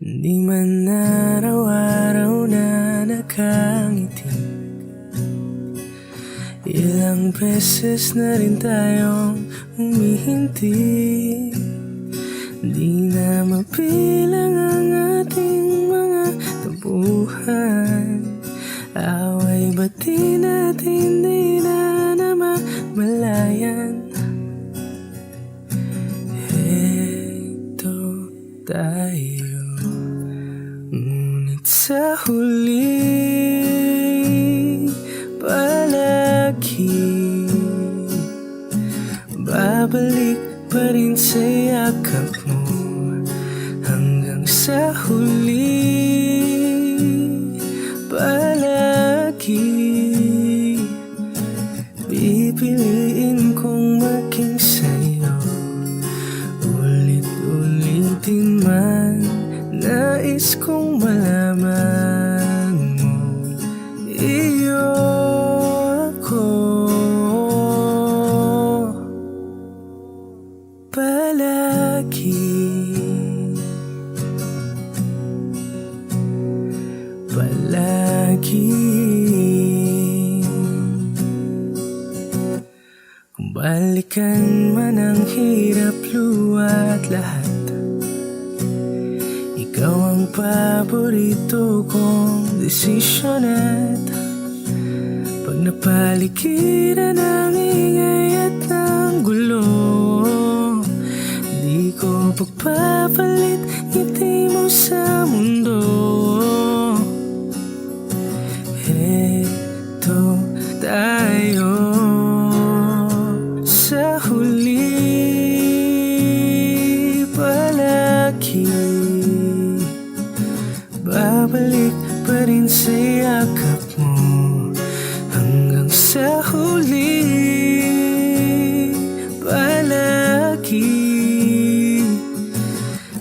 Di man araw-araw na nakangiti, ilang beses na rin tayong humihinti. Di na mapilang ang ating mga tampuhan, away ba't di natin di na namamalayan? Heto tayo, ngunit sa huli palagi babalik pa rin sa yakap mo. Hanggang sa huli palagi pipiliin kong maging sa'yo. Ulit-ulitin man, nais kong malaman mo, iyo ako. Palagi kung balikan man ang hirap luwa't lahat, ikaw ang paborito kong desisyon. At pag napaligiran ng ingay at ng gulo, di ko pagpapalit ngiti mo sa mundo. Heto tayo sa huli palagi, babalik pa rin sa yakap mo. Hanggang sa huli palagi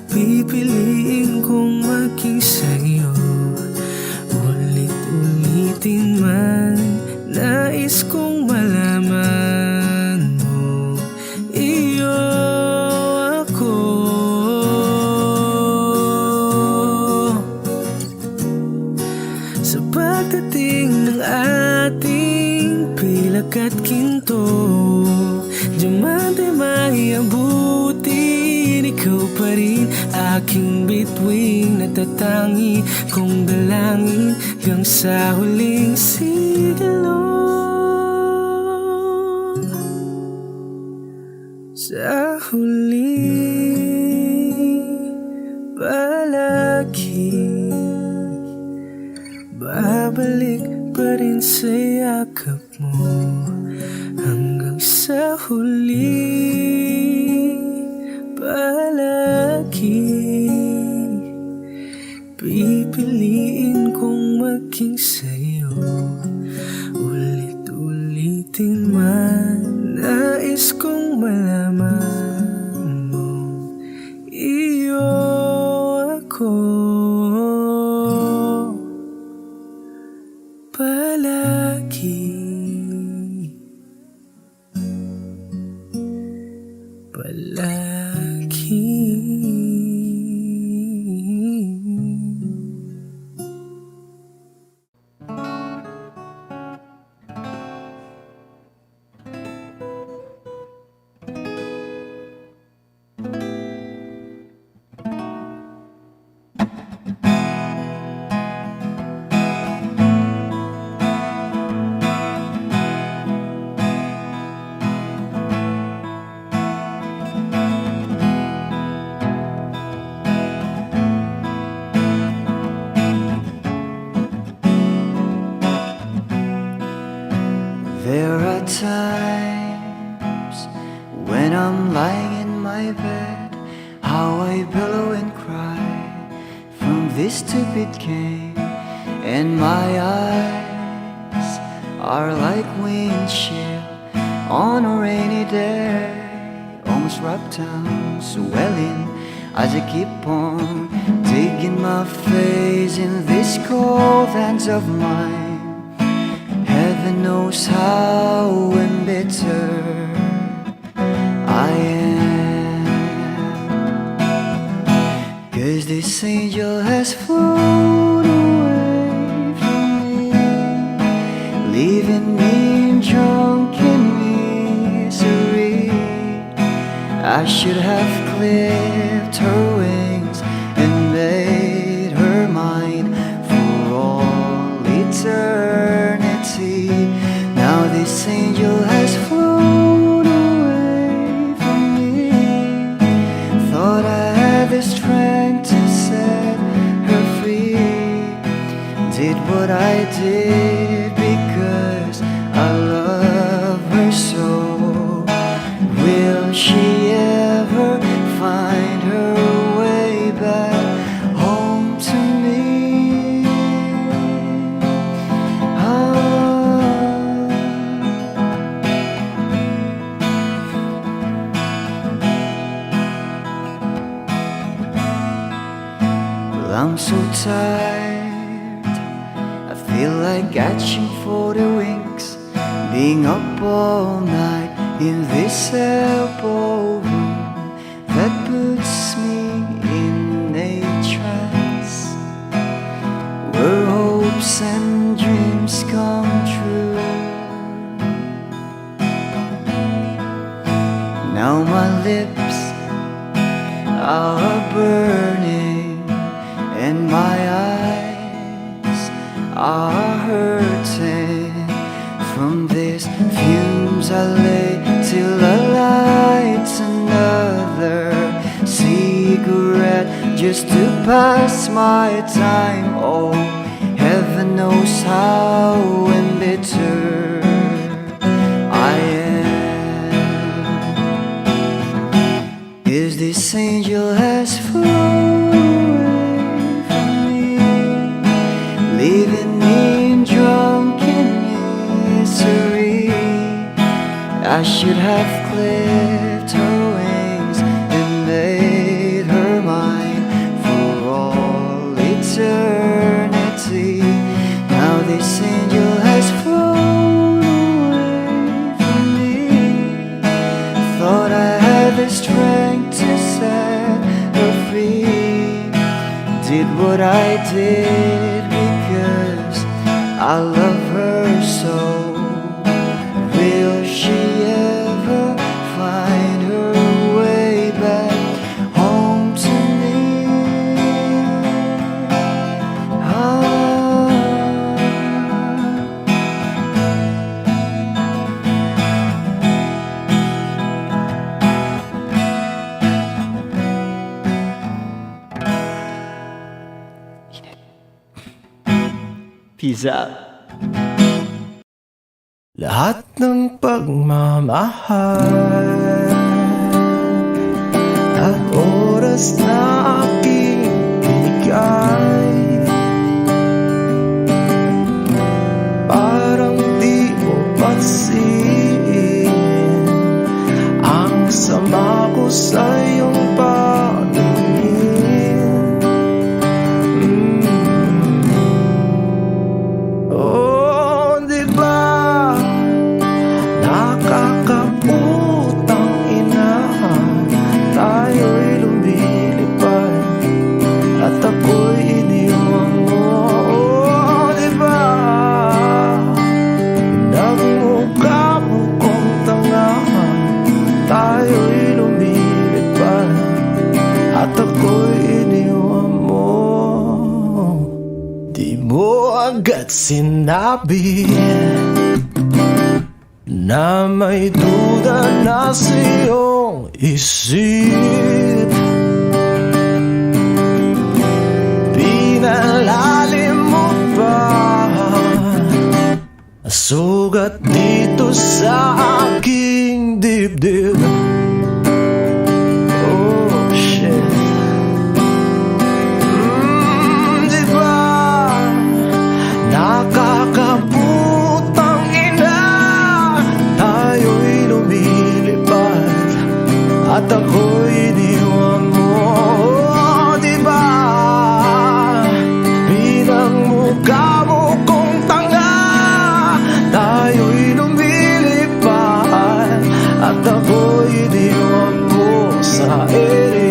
pipiliin kong maging sa'yo. Ulit-ulitin man, nais kong malaman mo, iyo ako. Sa pagdating ng ating pilak at ginto, diamante maiabutin, ikaw pa rin aking bituin, natatangi kong dalangin hanggang sa huling sigilo. Sa huli palagi babalik pa rin sa yakap mo. Hanggang sa huli palagi pipiliin kong maging sa'yo. Ulit-ulitin man, nais kong malaman mo, iyo ako. Palagi There are times when I'm lying in my bed, how I billow and cry from this stupid game, and my eyes are like windshield on a rainy day, almost wrapped down, swelling as I keep on digging my face in these cold hands of mine. Heaven knows how embittered I am, 'cause this this angel has flown away from me, leaving me in drunken misery. I should have clipped her wings and made her mine for all eternity. Now this angel has flown away from me. Thought I had the strength to set her free. Did what I did because I love her so. Will she ever find her way back home to me? Well, I'm so tired, I feel like catching for the wings, being up all night in this elbow room that puts me in a trance, where hopes and dreams come true. Now my lips are burning and my eyes are hurting from these fumes. I lay till I light another cigarette just to pass my time. Oh, heaven knows how embittered I am. Is this angel has flown away from me, leaving me in drunken misery. I should have clipped her wings and made her mine for all eternity. Now this angel has flown away from me. Thought I had the strength to set her free. Did what I did because I love her so. Will she ever find her way back home to me? Peace out. Lahat ng pagmamahal at oras na aking binigay, parang di mo pansin ang sama ko sa iyong paningin. Oh, di ba nakakaputang ina, tayo'y lumilipad at ako'y iniwan mo. Oh, di ba nagmukha mo kong tanga, tayo'y lumilipad at ako'y iniwan mo. Di mo agad sinabi na may duda na sa iyong isip. Pinalalim mo pa sugat dito sa aking dibdib. Oh shit. Di ba nakakaputang ina, tayo'y lumilipad at ako'y iniwan mo. Oh, di ba pinagmukha mo kong tanga, tayo'y lumilipad at ako'y iniwan mo sa ere.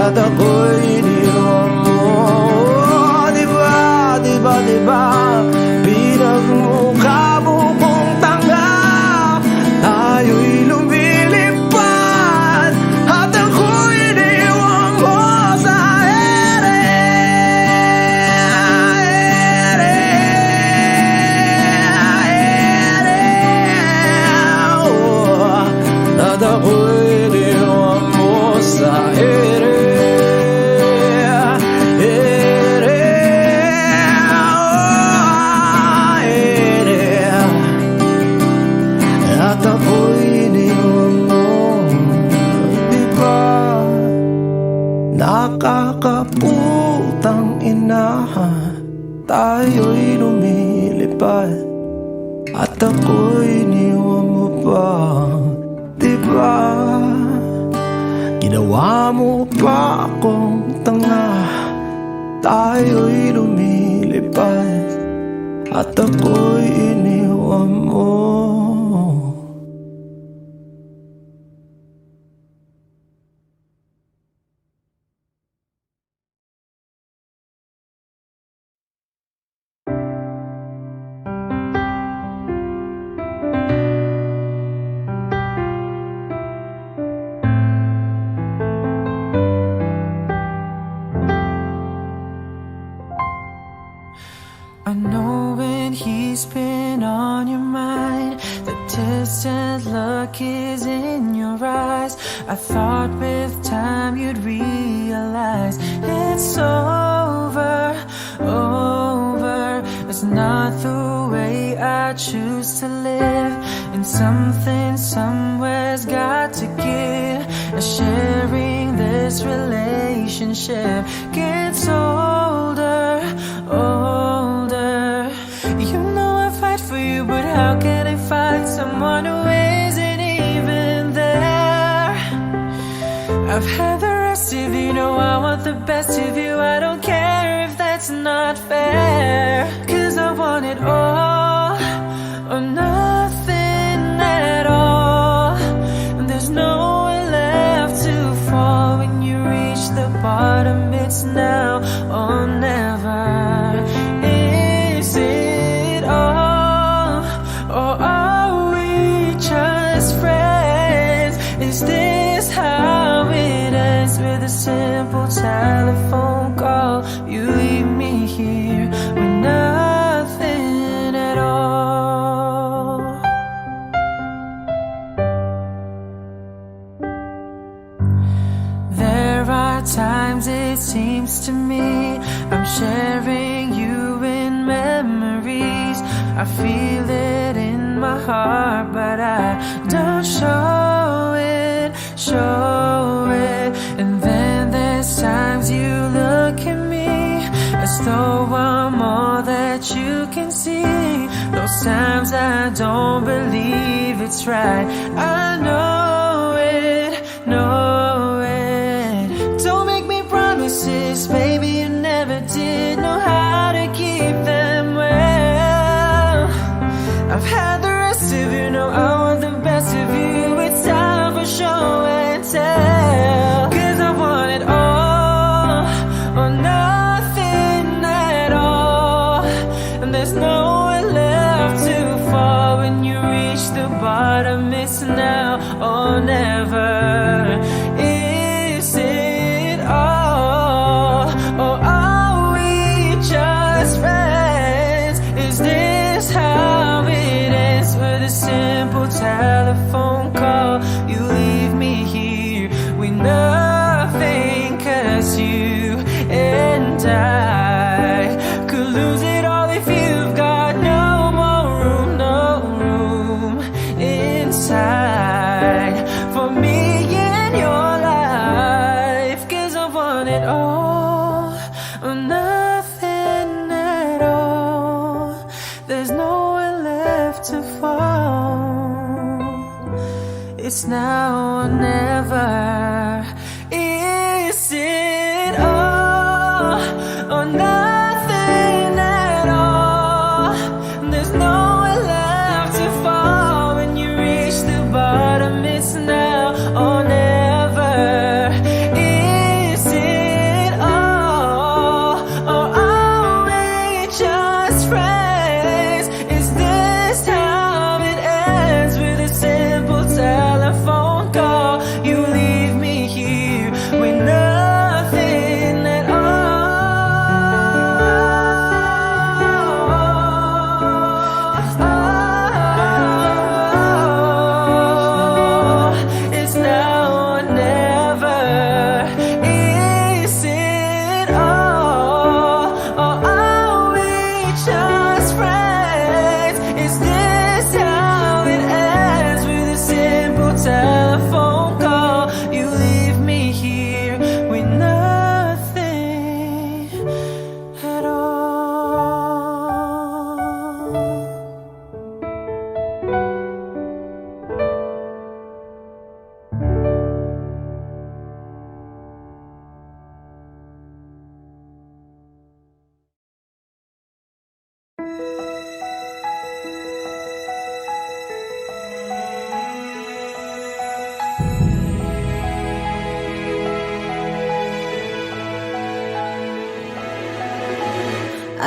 at ako'y iniwan mo. Diba, diba, diba, pinagmukha mo kong tanga. Tayo'y lumilipad at ako'y iniwan mo sa ere. At ako'y iniwan mo sa ere. At ako'y iniwan mo. Diba, nakakaputang ina, tayo'y lumilipad at ako'y iniwan mo pa. Diba, ginawa mo pa akong tanga. Tayo'y lumilipad at ako'y iniwan mo. I know when he's been on your mind, the distant look is in your eyes. I thought with time you'd realize it's over, over. It's not the way I choose to live, and something somewhere's got to give. Sharing this relationship gets older, older. You know I fight for you, but how can I find someone who isn't even there? I've had the rest of you, know I want the best of you. I don't care if that's not fair, 'cause I want it all or nothing at all. And there's nowhere left to fall. When you reach the bottom, it's now or never. Is it all, or are we just friends? Is this how it ends, with a simple telephone call? You leave me here with nothing at all. There are times it seems to me I'm sharing you in memories. I feel it in my heart, but I don't show it, show it. And then there's times you look at me as though I'm all that you can see. Those times I don't believe it's right. I know it, know it. Don't make me promises, baby, you never did know how to keep them well. I've had the rest of you, know I want the best of you. It's time for show and tell, 'cause I want it all or nothing at all. And there's nowhere left to fall. When you reach the bottom, it's now or never. Is it all, or are we just friends? Is this how it ends, with a simple telephone call? You leave me here with nothing, 'cause you and I could lose it all if you've got no more room, no room inside for me in your life. 'Cause I want it all or nothing at all. There's nowhere left to fall. It's now or never. Is it all or nothing at all? There's nowhere left to fall. When you reach the bottom, it's now or never. Is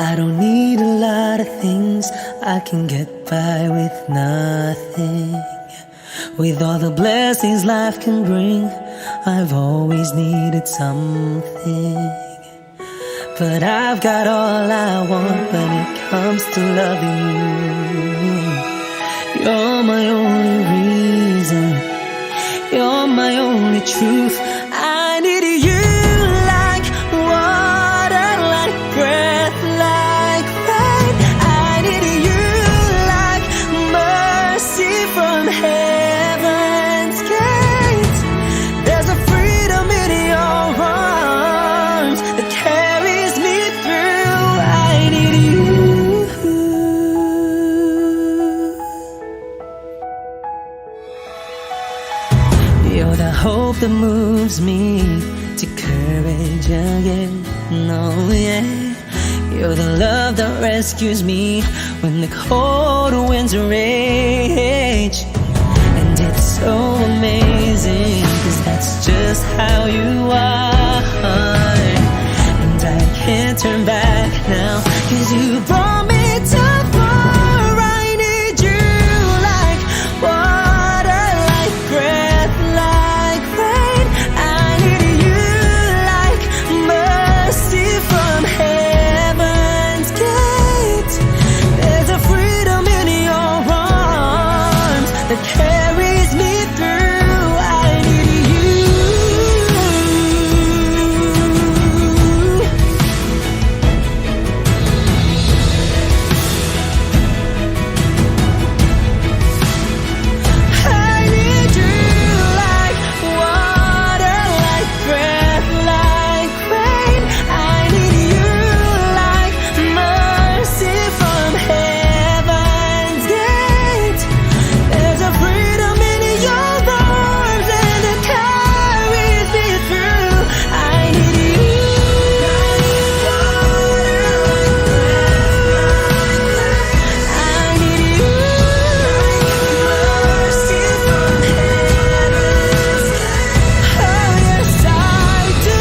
I don't need a lot of things, I can get by with nothing. With all the blessings life can bring, I've always needed something. But I've got all I want when it comes to loving you. You're my only reason, you're my only truth. I need you like water, like breath, like rain. I need you like mercy from heaven's gate. There's a freedom in your arms that carries me through. I need you. You're the hope that moves me to courage again. No, yeah. You're the love that rescues me when the cold winds rage. And it's so amazing, 'cause that's just how you are. And I can't turn back now, 'cause you brought me too far. I need you like water, like breath, like rain. I need you like mercy from heaven's gate. There's a freedom in your arms that carries me through. I need you. I need you like water, like breath, like rain. I need you like mercy from heaven's gate. There's a freedom in your arms and it carries me through. I need you. I need you. Mercy from heaven's gate. Oh yes, I do.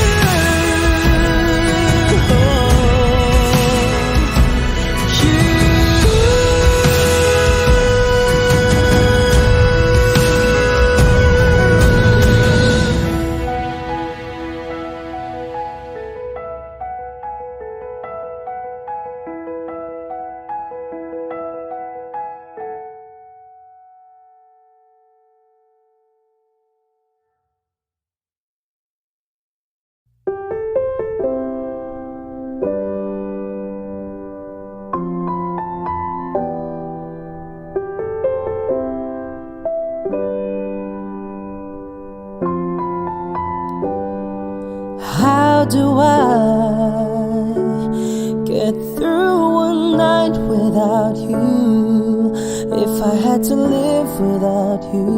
How do I get through one night without you? If I had to live without you,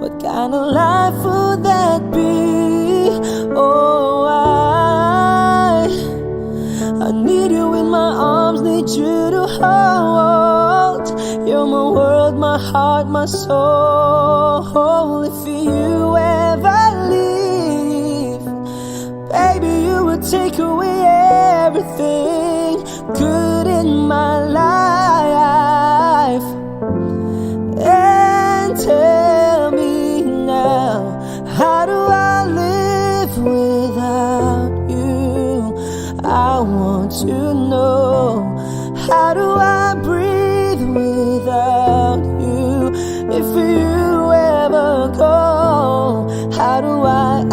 what kind of life would that be? Oh, I need you in my arms, need you to hold. You're my world, my heart, my soul. If you ever leave, baby, you would take away everything good in my life. And tell me now, how do I live without you? I want to know, how do I breathe without you? If you ever go, how do I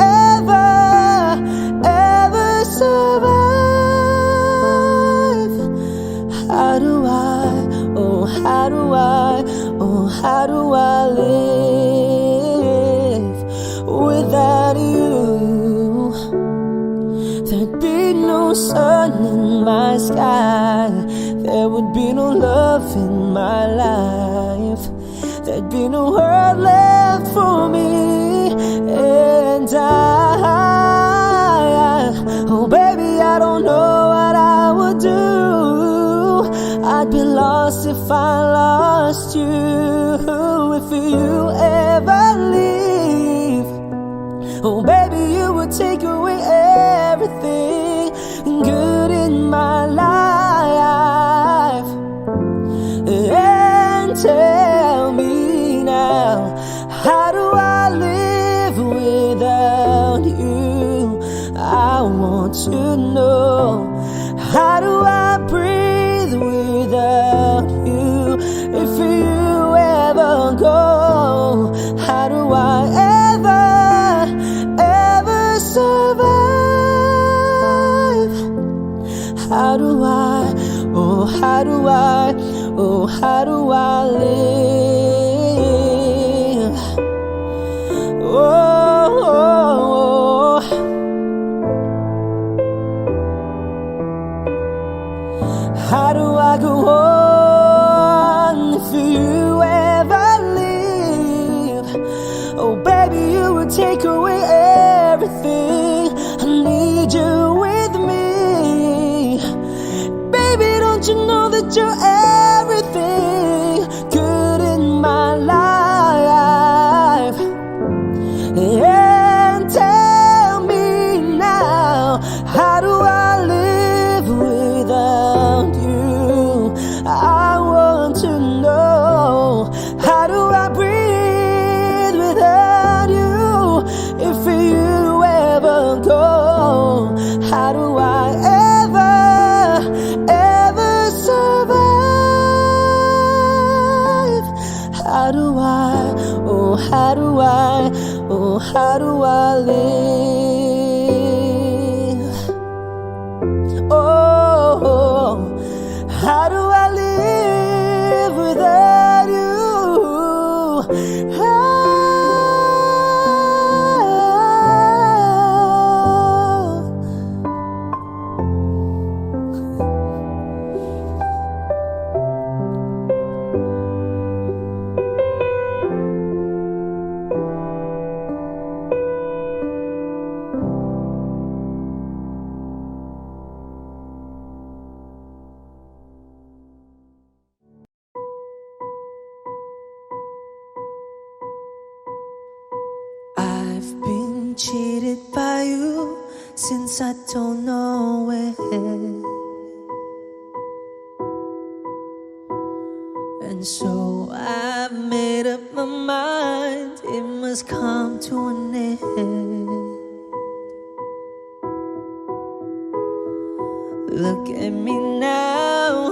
ever survive? How do I, oh how do I, oh how do I live without you? There'd be no sun in my sky, there would be no love in my life, there'd be no world left for me. And oh baby, I don't know what I would do. I'd be lost if I lost you. If you ever leave, oh baby, you would take away everything good in my to know, how do I breathe without you? If you ever go, how do I ever survive? How do I, oh how do I, oh how do I live? Oh, how do I go on if you ever leave? Oh baby, you would take away everything. I need you with me. Baby, don't you know that you're everything good in my life? And tell me now, how do I live without you? I want to know, how do I breathe without you? If you ever go, how do I ever survive? How do I, oh how do I, oh how do I live? Oh, how do I live without you? I've been cheated by you since I don't know when, and so I've made up my mind, it must come to an end. Look at me now,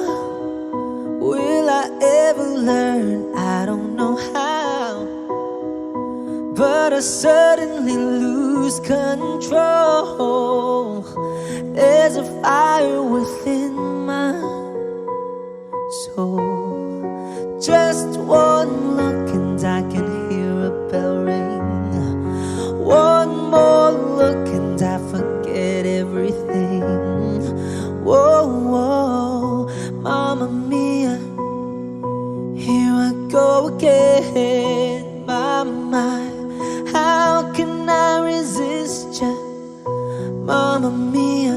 will I ever learn? I don't know how, but I suddenly lose control. There's a fire within my soul. Just one look and I can hear a bell ring. One more look and I forget everything. Whoa, whoa, Mamma Mia, here I go again. My mind, how can I resist ya? Mamma Mia,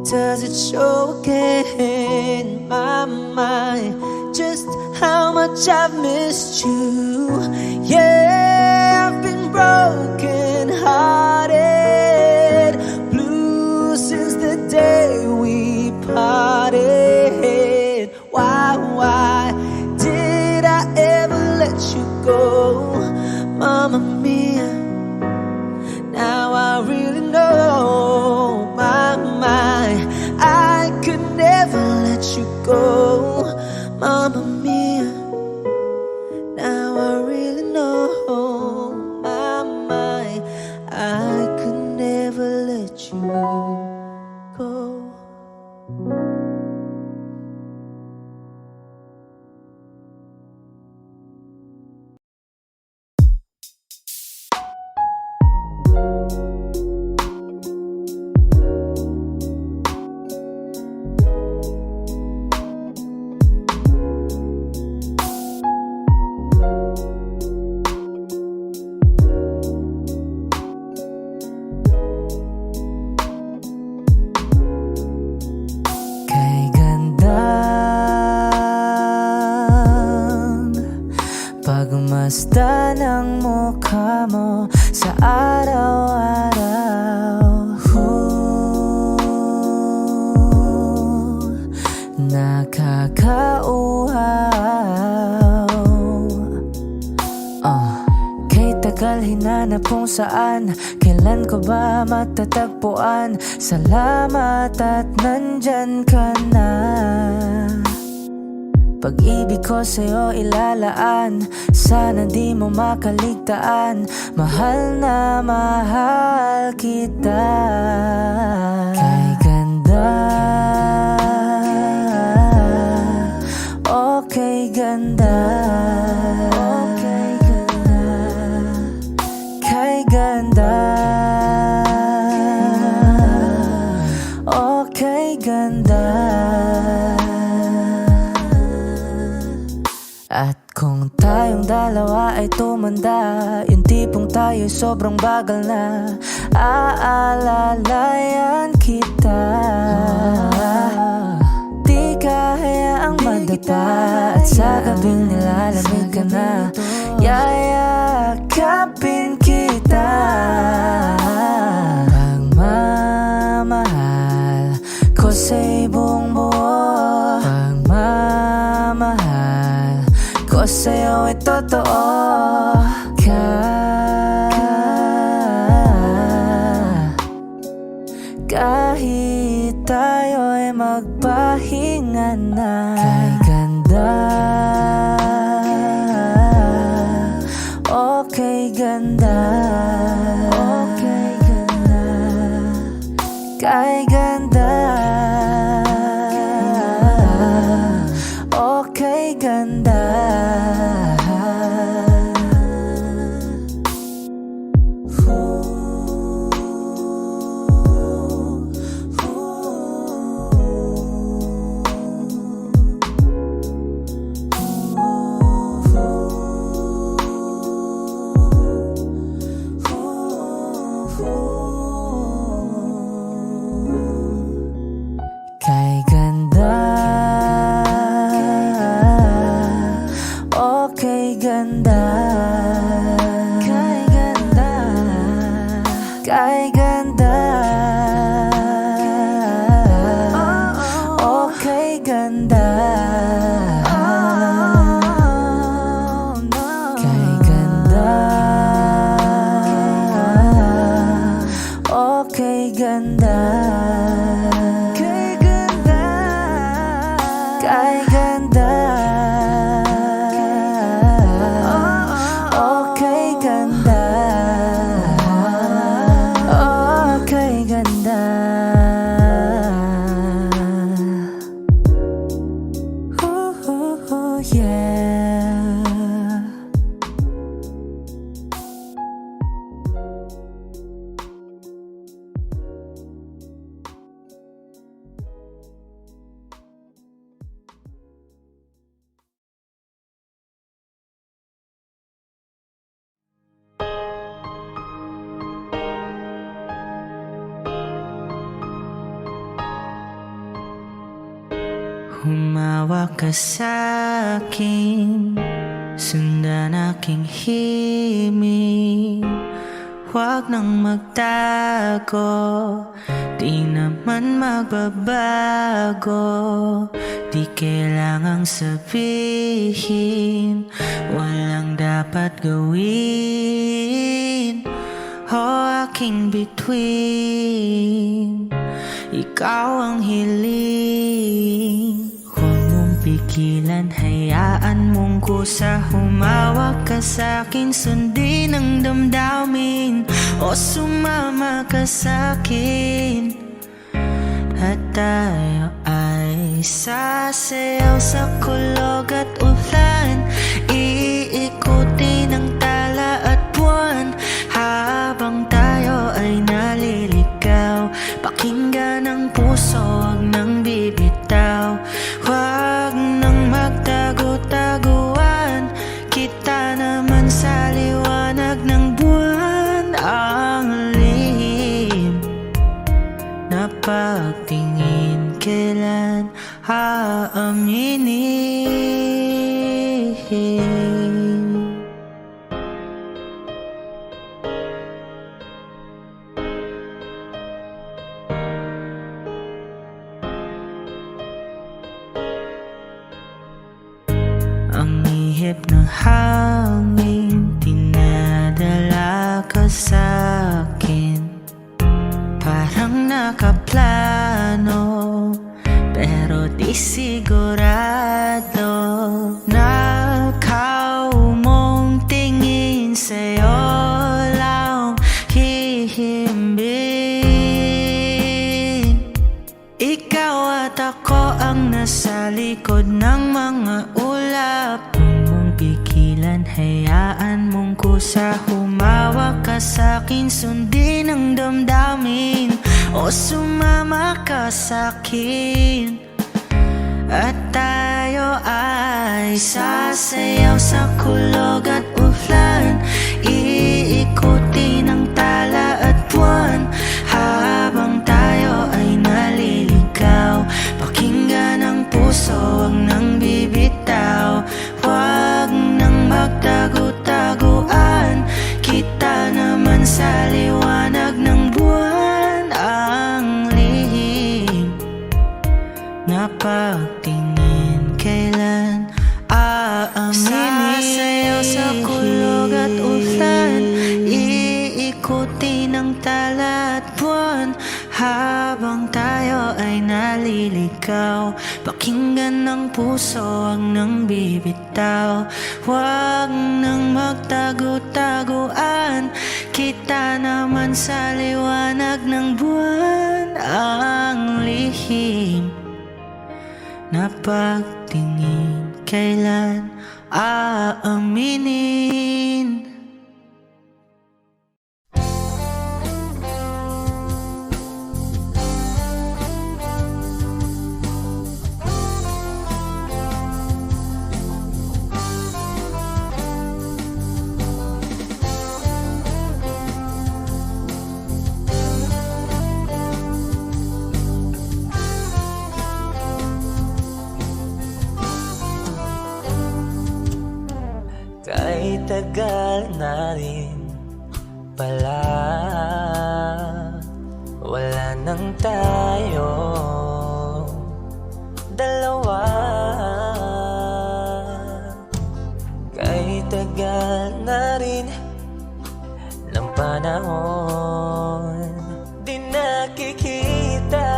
does it show again? My mind, just how much I've missed you. Yeah, I've been broken hearted, blue since the day we parted. Why did I ever let you go? Mamma Mia, now I really know, my mind, I could never let you go. Mamma Mia, now I really know, my mind, I could never let you go. Pagmasdan ang mukha mo sa araw-araw. Nakakauhaw. Ika'y tagal hinanap kung saan, kailan ko ba matatagpuan? Salamat at nandyan ka na. Pag-ibig ko sa'yo ilalaan, sana di mo makaligtaan. Mahal na mahal kita. Kay ganda, okay ganda, okay ganda, kay ganda, okay ganda. At kung tayong dalawa ay tumanda, yung tipong tayo'y sobrang bagal na, aalalayan kita. Di ka hayaang madapa, at sa gabing nilalamig ka na, yayakapin kita. Pagmamahal ko sa'y buong buo, pagmamahal ko sa'yo ay totoo. Kahit tayo'y magpahinga na. Kay ganda, okay ganda, okay ganda, kay ganda, okay ganda. Kay ganda, okay ganda, kay ganda, kay ganda, okay ganda, kay ganda, okay ganda. Kay ganda, okay ganda, okay ganda. Ooh, yeah. Humawak ka sa'kin, sundan aking himig. Huwag nang magtago, di naman magbabago. Di kailangang sabihin, walang dapat gawin. O aking bituin, ikaw ang hiling. Pigilan, hayaan mong kusa. Humawak ka sa'kin, sundin ang damdamin, o sumama ka sa'kin. At tayo ay sasayaw sa kulog at ulan, iikutin ang tala at buwan. Habang tayo ay naliligaw, pakinggan ang puso, wag nang bibitaw. Huwag nang magtago-taguan, kita naman sa liwanag ng buwan. Ang lihim na pagtingin, kailan aaminin? sa'kin, parang nakaplano, pero di sigurado. Nakaw mong tingin sa'yo lang hihimbing. Ikaw at ako ang nasa likod ng mga ulap. Huwag mong pigilan, hayaan mong kusa. Humawak ka sa'kin, sundin ang damdamin, o sumama ka sa'kin. At tayo ay sasayaw sa kulog at uflan, iikutin ang tala at buwan, habang tayo ay naliligaw. Pakinggan ang puso, wag nang bibitaw. Wag nang magtago-taguan, kita naman sa liwanag ng buwan. Ang lihim na pagtingin, kailan aaminin? Sasayaw sa kulog at uflan, iikutin ang tala at buwan, habang tayo ay naliligaw. Pakinggan ng puso, wag nang bibitaw. Wag nang magtago-taguan, kita naman sa liwanag ng buwan. Ang lihim na pagtingin, kailan aaminin? Kahit tagal na rin pala, wala nang tayo dalawa. Kahit tagal na rin ng panahon, di nakikita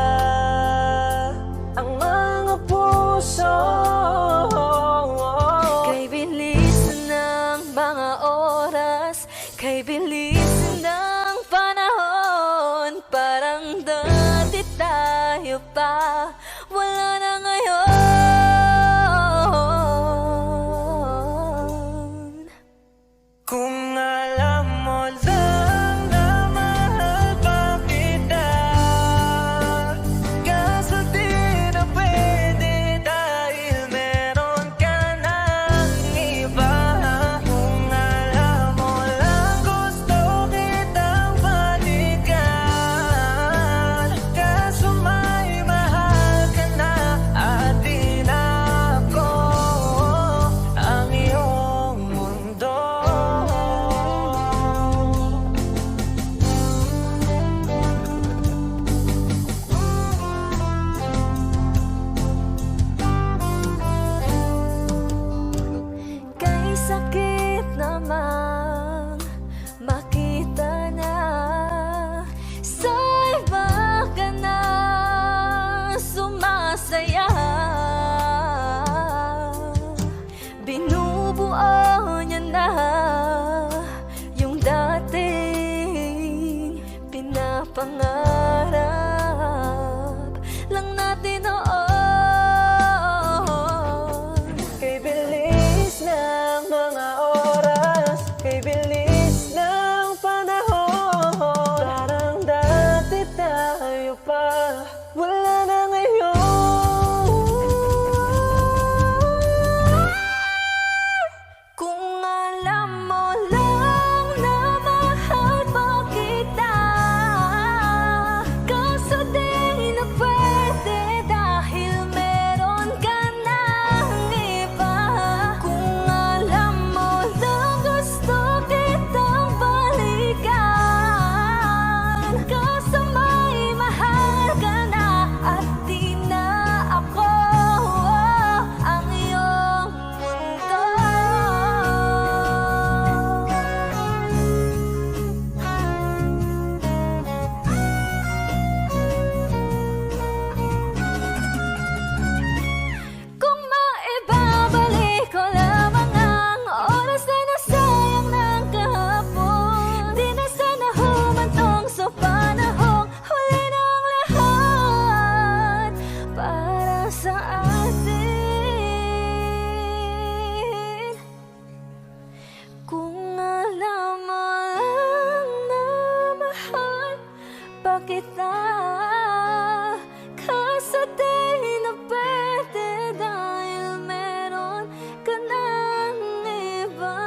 ang mga puso. Kay bilis ng mga oras, kay bilis ng panahon, parang dati tayo pa, wala na ngayon. Kung alam mo lang na mahal pa kita, kaso di na pwede dahil meron ka ng iba. Kung alam mo lang gusto kita, kita. Kaso di na pwede dahil meron ka ng iba.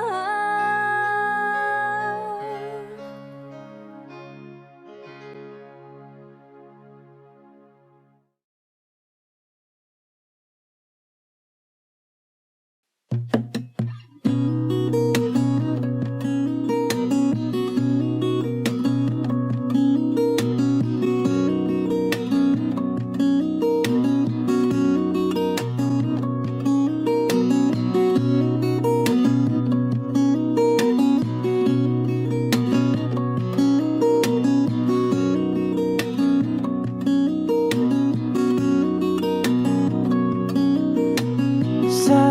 Sa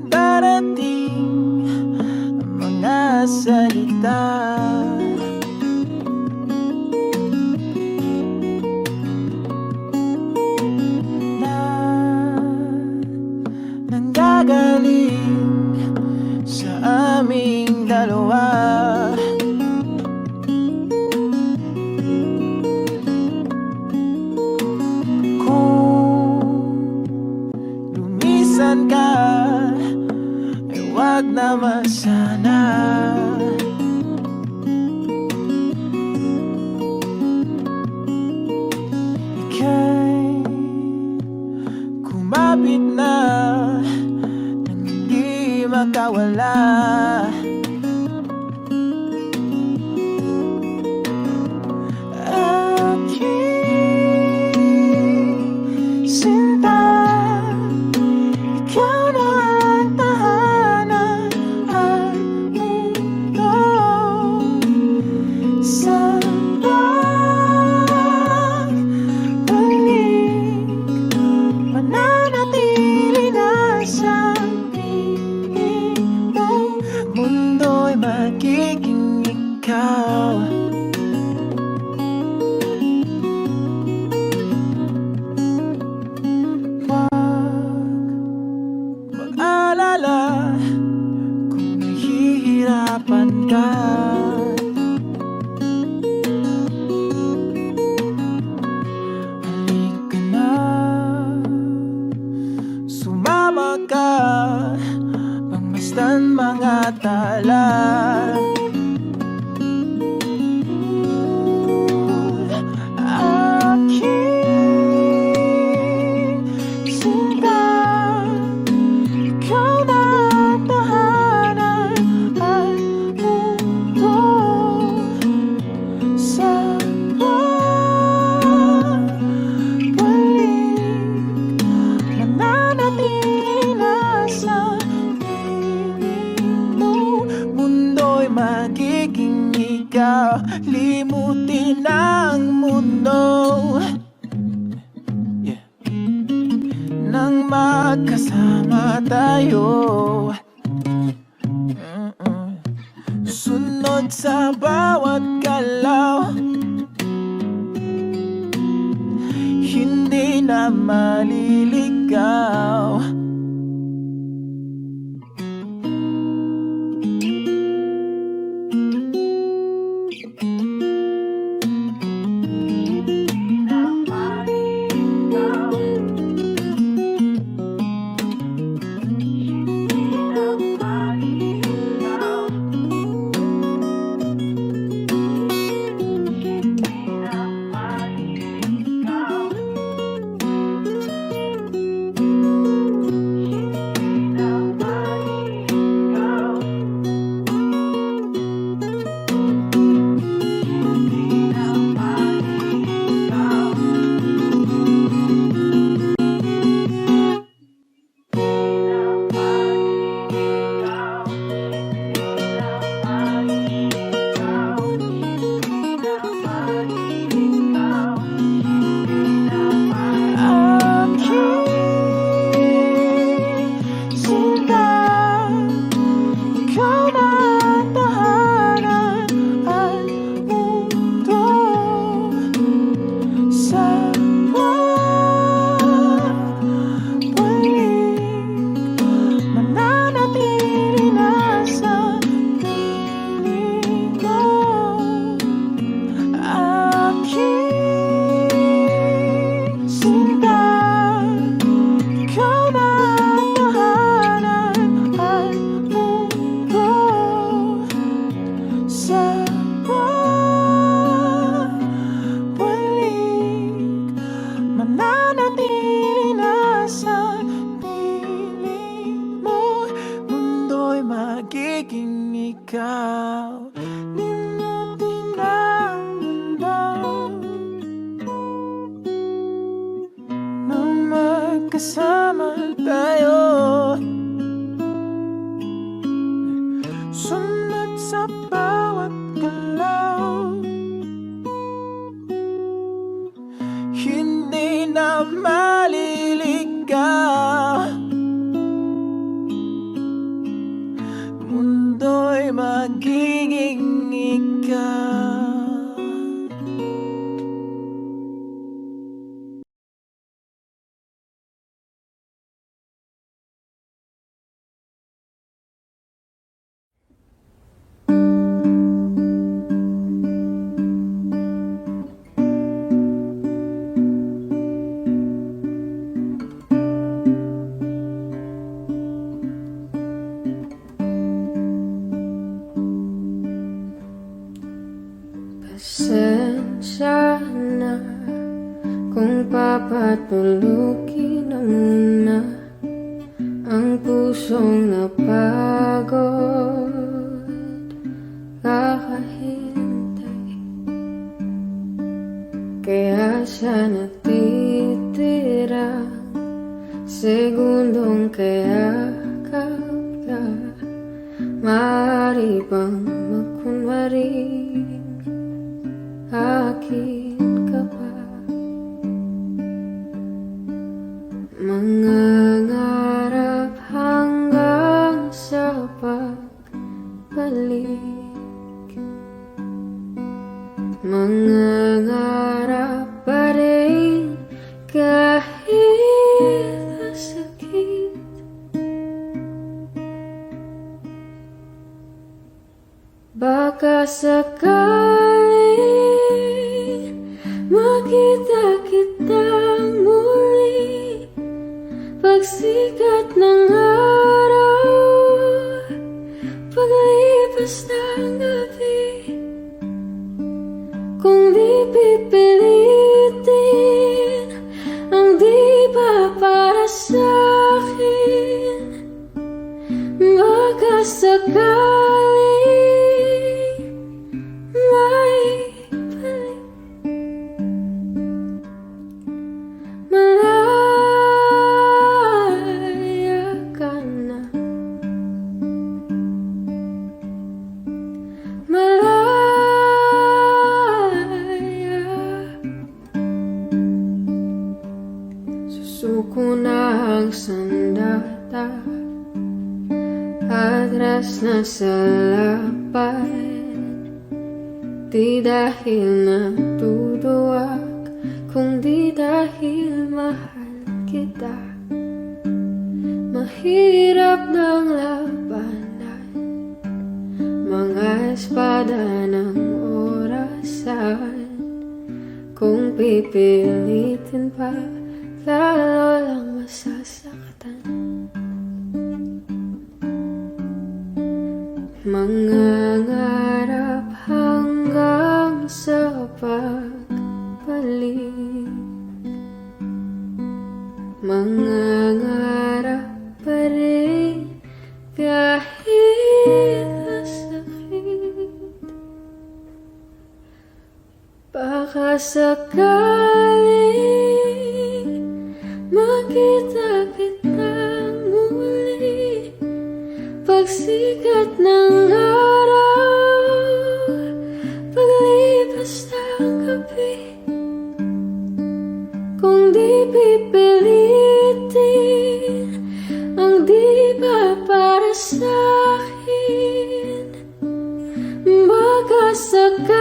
darating mga salita, na nanggagaling sa aming dalawa. Lumisan ka, ay wag naman sana. Ika'y kumapit na nang hindi makawala. Aking sinta, ikaw na ang tahanan at mundo. Sa pagbalik, mananatili na sa piling mo. Mundo'y magiging ikaw. Mag-alala kung nahihirapan ka. Halika na, sumama ka, pangmasdan mga tala. Aking sinta, ikaw na ang tahanan at mundo. Sa pagbalik, mananatili na sa piling mo. Mundo'y magiging ikaw, limutin ang mundo. Nang magkasama tayo, sunod sa bawat galaw, hindi na maliligaw. ikaw. Di mo tinamdaman na magkasama tayo. Sunod sa bawat galaw, hindi na maliligaw. Mundo'y magiging ikaw. Pasensya na kung papatulukin na muna ang pusong napagod kakahintay. Kaya siya natitirang segundong kayakap ka. Maaari bang magkunwaring akin ka pa? Mangangarap hanggang sa pagbalik. Mangangarap pa rin kahit masakit. Baka sakaling makita kitang muli pagsikat ng araw, paglipas ng gabi. Kung di pipilitin ang di ba para sa'kin, baka sakaling may balik. Malaya ka na, malaya. Susuko na ang sandata, atras na sa lapay. Di dahil natuduwag, kundi dahil mahal kita. Mahirap ng labanan, mga espada ng orasan. Kung pipilitin pa, lalo lang masasaktan. Mangangarap hanggang sa pagbalik. Mangangarap pa rin kahit masakit. Baka sakaling makita kitang muli pagsikat ng araw, paglipas ng gabi. Kung di pipilitin ang di ba para sa'kin, baka sakaling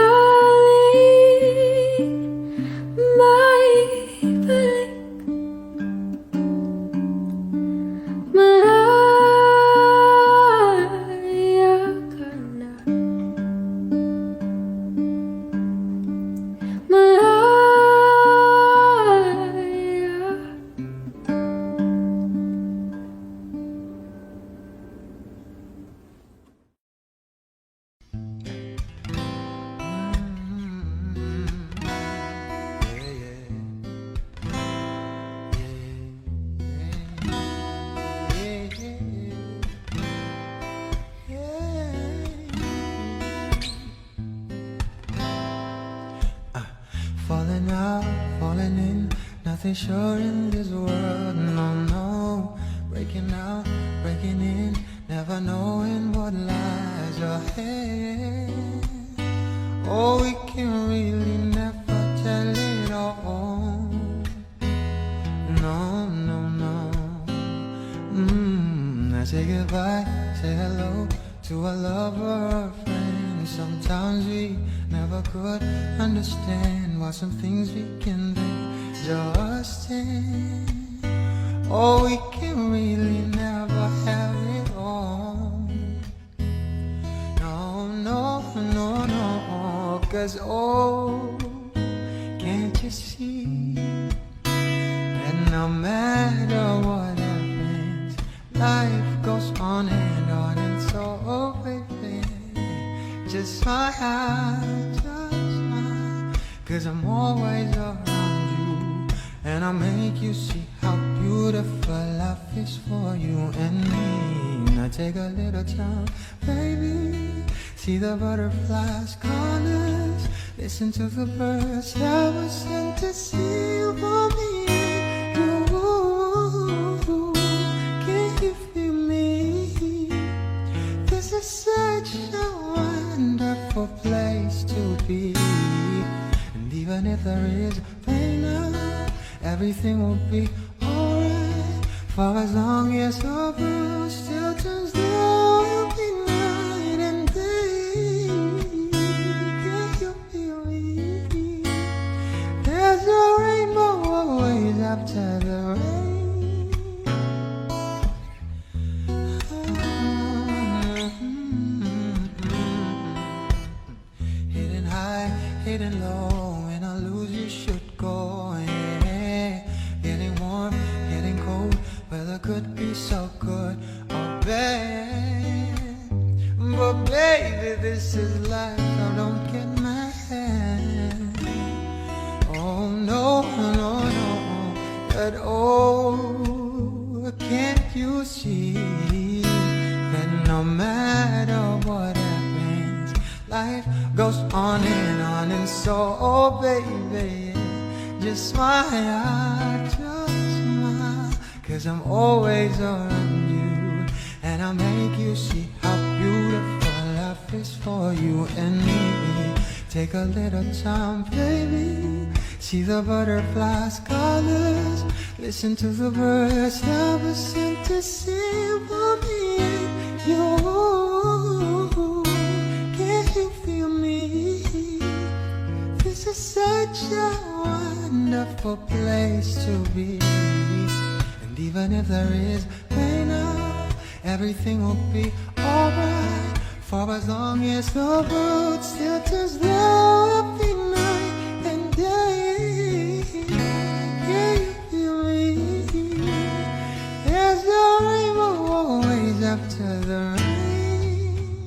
may balik. Malaya ka na, malaya. nothing sure in this world, no, no. Breaking out, breaking in, never knowing what lies ahead. Oh, we can really never tell it all. No, no, no. I say goodbye, say hello to a lover or a friend. Sometimes we never could understand why some things we can do just in. Oh, we can really never have it all. No, no, no, no. 'Cause oh, can't you see that no matter what happens, life goes on, and so oh baby, just smile, just smile. 'Cause I'm always around you, and I'll make you see how beautiful life is for you and me. Now take a little time, baby, see the butterflies, colors, listen to the birds that were sent to sing for me. You, can you feel me? This is such a wonderful place to be. And even if there is pain now, everything will be alright. For as long as the world still turns, there will be night and day. Can you feel me? There's a rainbow always after the rain. Hidden high, hidden low, when I lose you should go. Getting warm, getting cold, weather could be so good or bad. But baby, this is life, so don't get mad. Oh no, no, no, but oh, can't you see that no matter what happens, life goes on, and so oh baby, just smile, just smile. 'Cause I'm always around you, and I'll make you see how beautiful life is for you and me. Take a little time, baby, see the butterflies, colors, listen to the birds that were sent to sing for me. You, can you feel me? This is such a wonderful place to be. And even if there is pain now, everything will be alright. For as long as the world still turns, there will be night and day. Can you feel me? There's a rainbow always after the rain.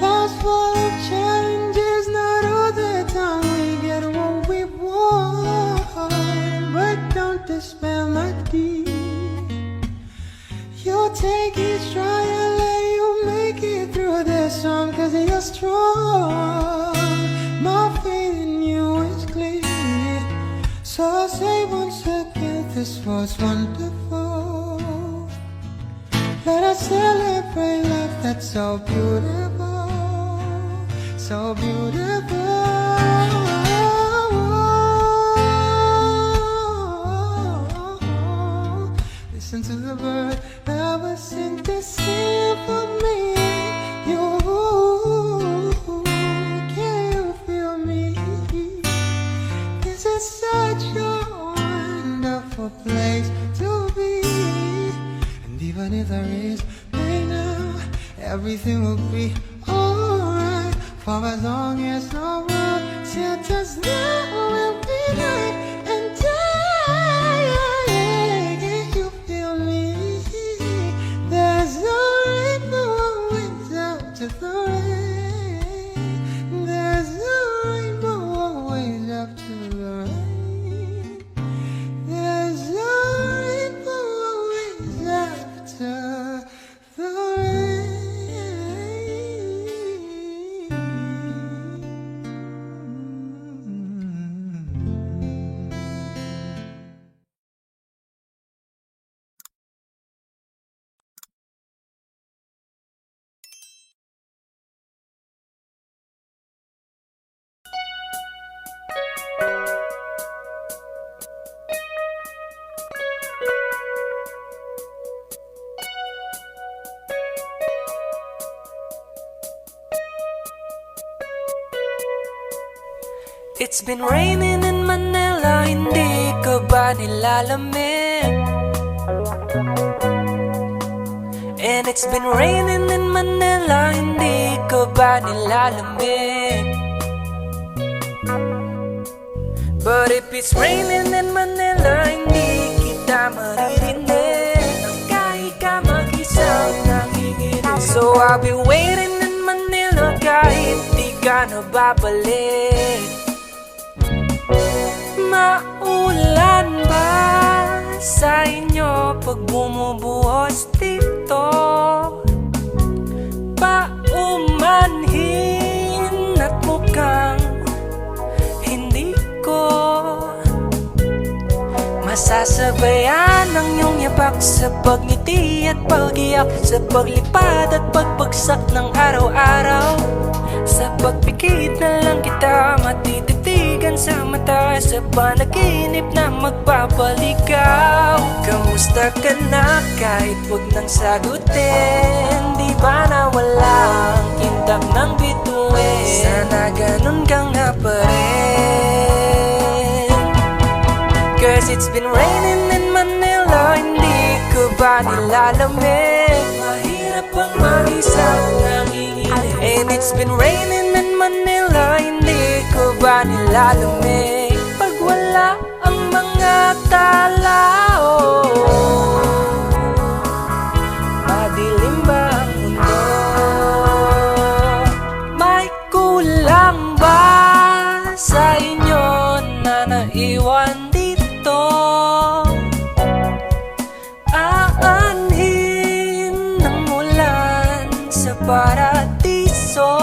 Life's full of challenges, not all the time we get what we want. But don't despair, my dear. You'll take each trial and you'll make it through this storm, 'cause you're strong. My faith in you is clear. So I'll say once again, this was wonderful. Let us celebrate life that's so beautiful, so beautiful. Listen to the bird that was sent to sing for me. You, can you feel me? This is such a wonderful place to be. And even if there is pain now, everything will be alright. For as long as the world still turns, there will be night and day. Can you feel me? There's a rainbow always after the rain. There's a rainbow always after the rain. There's a rainbow always after the rain. It's been raining in Manila, hindi ka ba nilalamig? And it's been raining in Manila, hindi ka ba nilalamig? But if it's raining in Manila, hindi kita maririnig kahit ka mag-isang nanginginig. So I'll be waiting in Manila kahit di ka na babalik. Maulan ba sa inyo pag bumubuhos dito? Paumanhin at mukhang hindi ko masasabayan ang iyong yapak sa pagngiti at pag-iyak, sa paglipad at pagbagsak ng araw-araw. Sa pagpikit na lang kita matititigan sa mata, sa panaginip na magpapaligaw. Kamusta ka na kahit wag nang sagutin? Di ba na walang kintab ng bituin? Sana ganun ka nga pa rin. Cause it's been raining in Manila, hindi ko ba nilalamig? Mahirap ang mag-isang nanginginig. And it's been raining in Manila, hindi ko ba nilalamig? Pag wala ang mga tao, madilim ba ang mundo? May kulang ba sa inyo na naiwan dito? Aanhin ng ulan sa paradiso.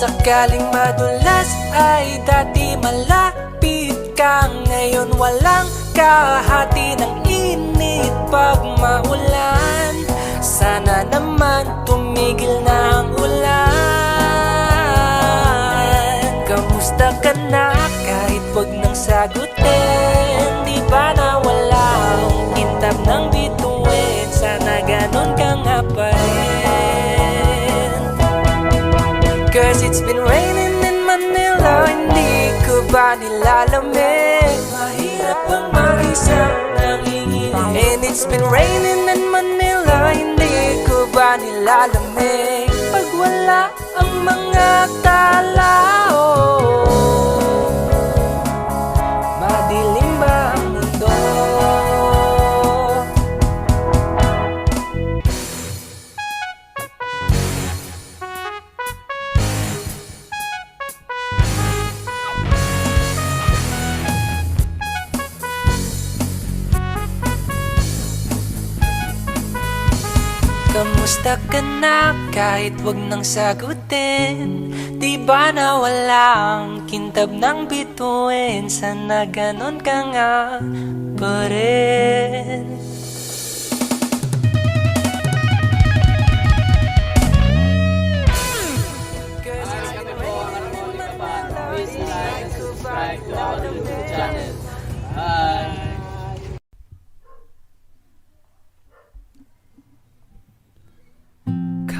Sakaling madulas ay dati malapit ka, ngayon walang kahati ng init pag maulan. Sana naman tumigil na ang ulan. Kamusta ka na kahit wag nang sagutin? Di ba na walang kintab ng bituin? Sana ganon ka nga pa rin. Cause it's been raining in Manila, hindi ko ba nilalamig? Mahirap ang mag-isang nanginginig. And it's been raining in Manila, hindi ko ba nilalamig? Pag wala ang mga tao, madilim ba ang mundo? Kamusta ka na kahit wag nang sagutin? Di ba na walang kintab ng bituin? Sana ganon ka nga pa rin.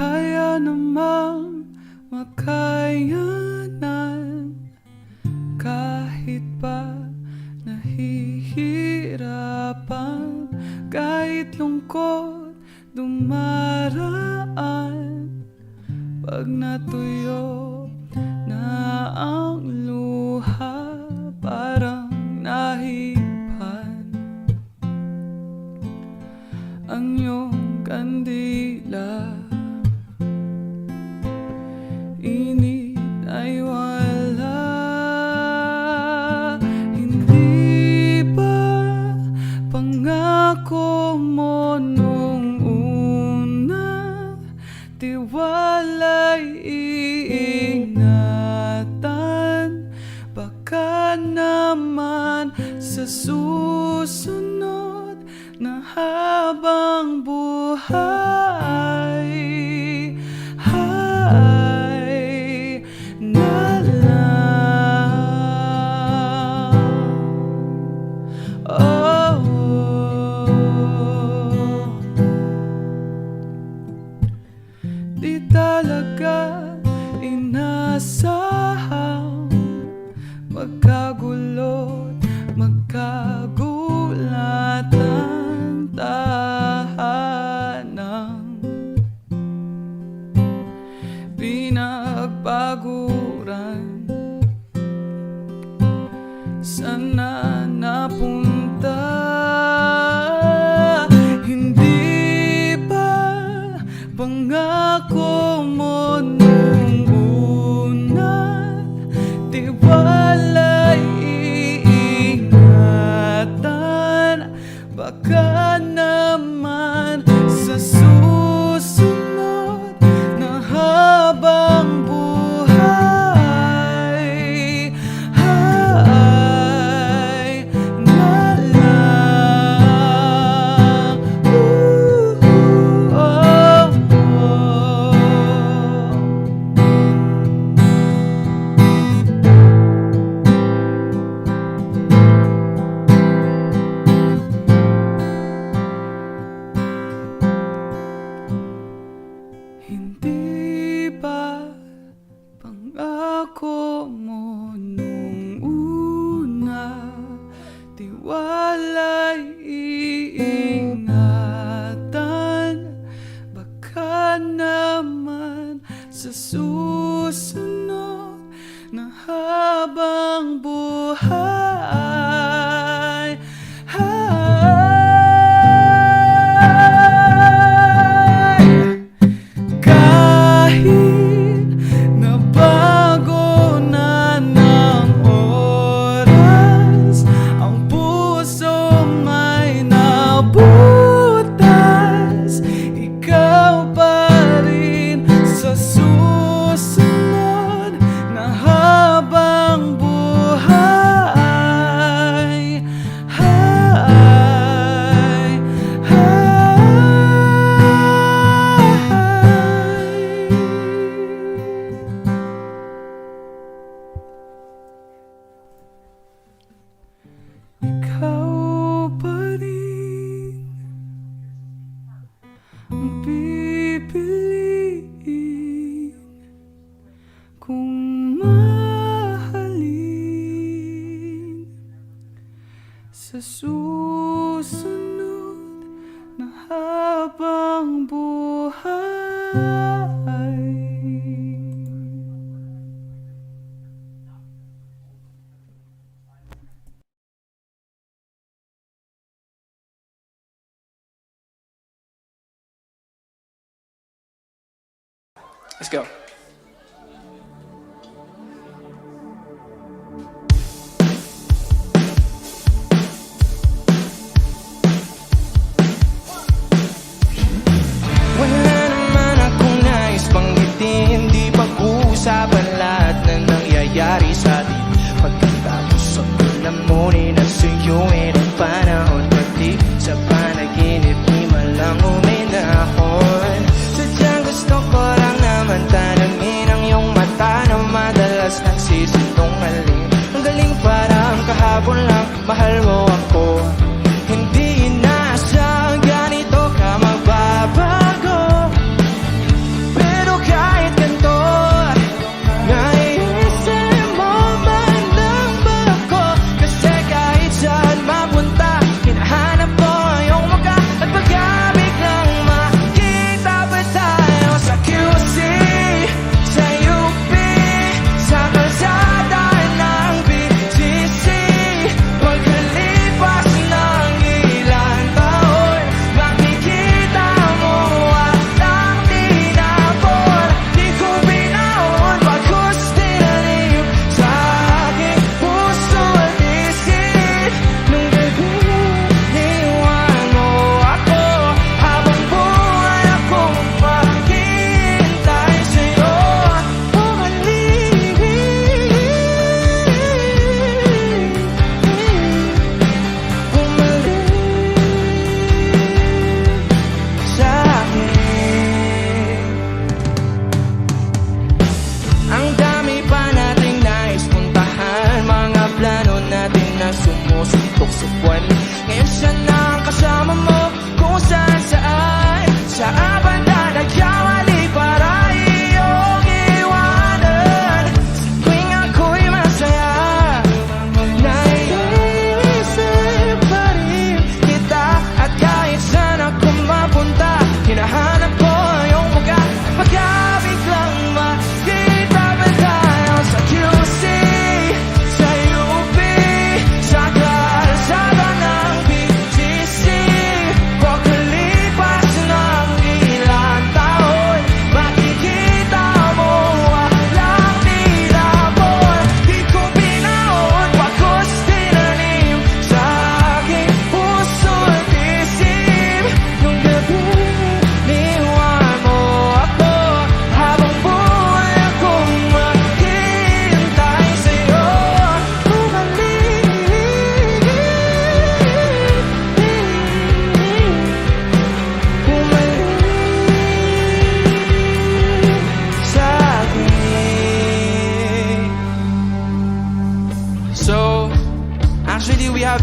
Kaya namang makayanan kahit pa nahihirapan, kahit lungkot dumaraan. Pag natuyo na ang luha, parang nahipan ang iyong kandila. Init ay wala. Hindi ba pangako mo nung una? Tiwala'y iingatan. Baka naman sa susunod na habang buhay na lang. Oh, di talaga inasahan magkagulo't magkagulat ang tahanang pinagpaguran. Sana napunta, hindi ba pangako mo nung una? Tiwala'y iingatan, baka naman sa susunod na habang buhay ay na lang. Hindi ba pangako mo nung una? Tiwala'y iingatan, baka naman sa susunod na habang buhay kahit na bago na ng oras, ang puso may nabutas, ikaw pa rin sa susunod na habang buhay. Ikaw pa rin ang pipiliin kung mahalin sa susunod na habang buhay. Let's go. Wala naman akong nais banggitin, di pag-uusapan lahat na nangyayari sa atin. Pagkatapos ang lalamunin na suyuin ang panahon, pati sa panaginip di malang uminahon. Sadyang gusto ko lang naman tayo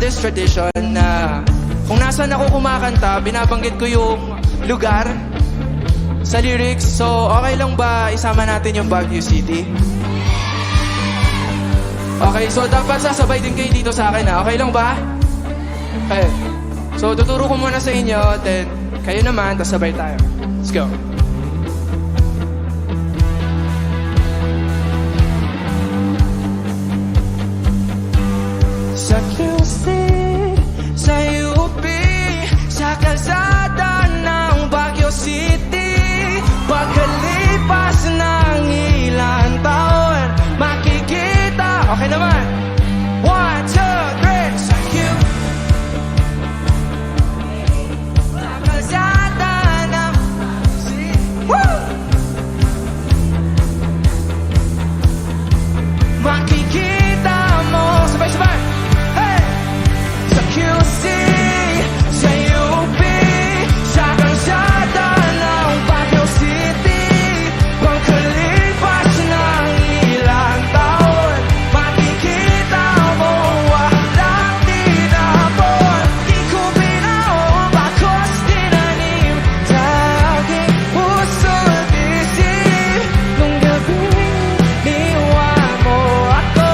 this tradition na kung nasan ako kumakanta, binabanggit ko yung lugar sa lyrics. So, okay lang ba isama natin yung Baguio City? Okay, so dapat sasabay din kayo dito sa akin, ha? Okay lang ba? Okay. So, tuturo ko muna sa inyo, then kayo naman, tas sabay tayo. Let's go. Sa QC, sa UP, sa kalsada ng Baguio City, pagkalipas ng ilang taon, makikita. Okay naman. 1, 2, 3. Sa QC, sa kalsada ng City. Woo! Makikita mo. Sabay-sabay. Hey! Sa QC, sa UP, sa kalsada ng Baguio City, pagkalipas ng ilang taon, makikita mo walang tinapon. Di ko binaon, bakos tinanim sa aking puso at isip. Nung gabing iniwan mo ako,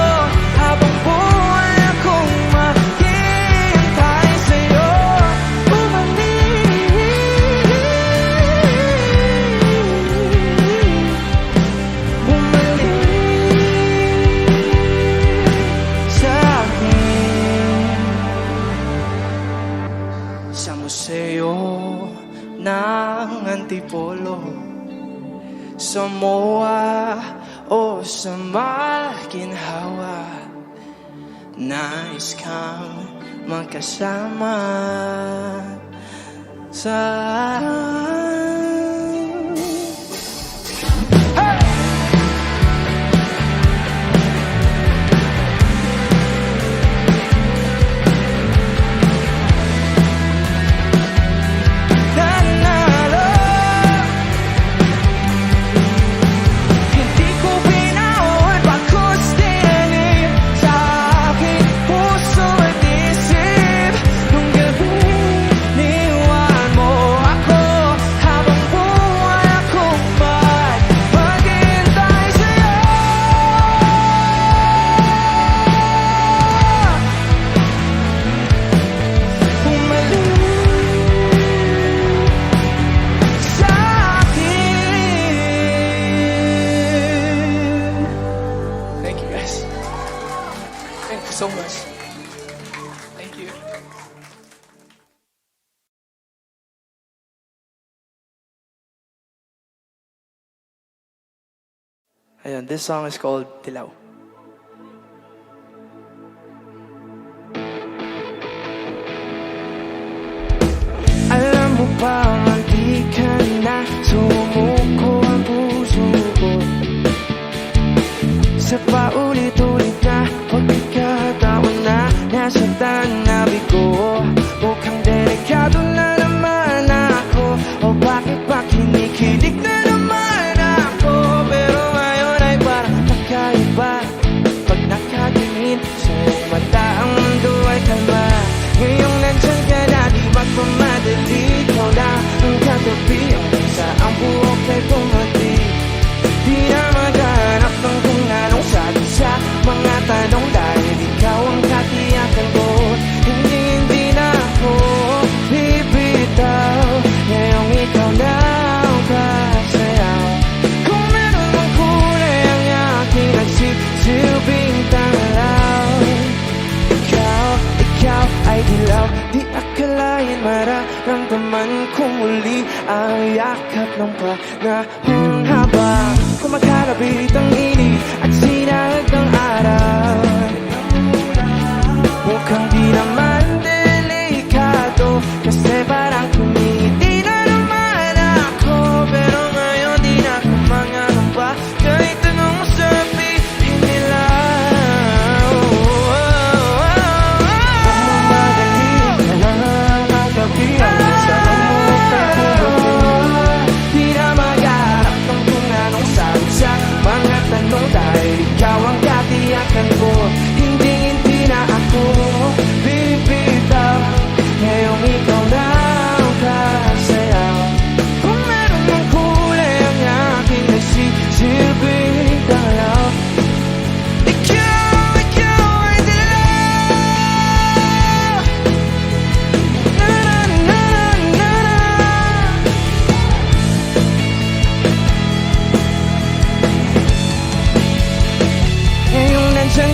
habang buhay akong maghihintay sa'yo. Bumalik sa akin sa museo ng Antipolo, sa MOA o sa Maginhawa. Nais kang magkasama sa nanalo. Hindi ko binaon, bakos tinanim sa aking puso at isip. Nung gabing iniwan mo ako, habang buhay akong maghihintay sa'yo. Bumalik sa akin. Thank you, guys. Thank you so much. Thank you. Ayun, this song is called Dilaw. Alam mo ba, di ka na sumuko ang puso ko sa paulit-ulit na pagkakataon na nasaktan na bigo. Mukhang delikado na naman ako, o bakit ba kinikilig na naman ako? Pero ngayon ay parang kakaiba, pag nakatingin sa iyong mata ang mundo ay kalma. Ngayong nandyan ka na, di magmamadali, ikaw lang ang katabi, ang isa ang buhok ay pumati. Di na maghanap ng kung anong sabi sa mga tanong, dahil ikaw ang katiyakan ko. Hindi na ako bibitaw, ngayong ikaw na ang kasayaw. Kung meron mang kulay ang aking nagsisilbing tanglaw, ikaw ay dilaw. Di akalain mararamdaman ko muli ang yakap ng panahon habang kumakalabit ang init at sinag ng araw. Mukhang di naman delikado, kasi parang kumiti na naman ako. Pero ngayon di na ako mangangamba, kahit anong sabihin nila. Dahil ikaw ang katiyakan ko, hindi na ako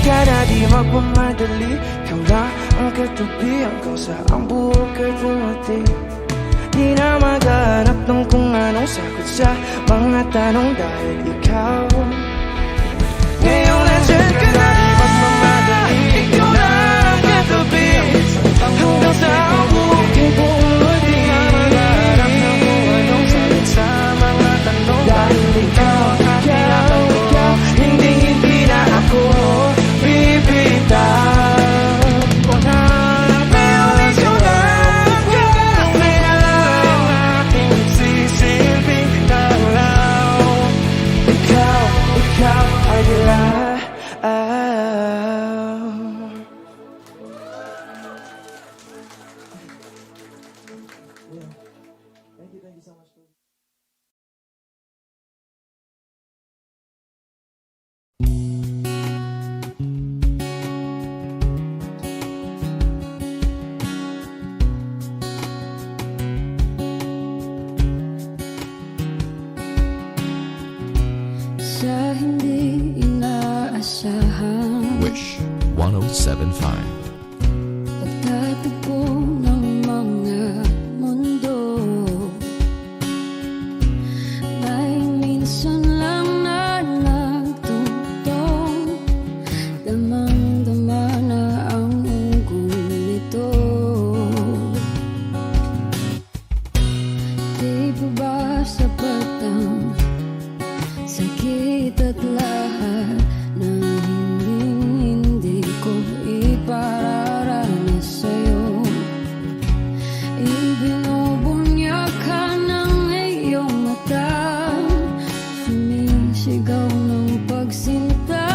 ka na di magmamadali. Ikaw lang ang katabi hanggang sa ang buhok ay bumati. Di na maghanap ng kung anong sagot sa mga tanong dahil ikaw ngayon nandyan ka na. Di magmamadali, ikaw lang ang katabi hanggang sa ang buhok ay bumati. Di na maghanap ng kung anong sagot sa mga tanong dahil ikaw hindi na ako bibitaw. Sa hindi inaasahan Wish 1075. pagtatagpo ng mga mundo, may minsan lang na nagtutong, damang-dama na ang unggoy nito. Di ba ba sapat ang sakit at lahat na hindi ko ipararanas sa'yo? Ibinubunyag ka ng iyong mata, sumisigaw ng pagsinta.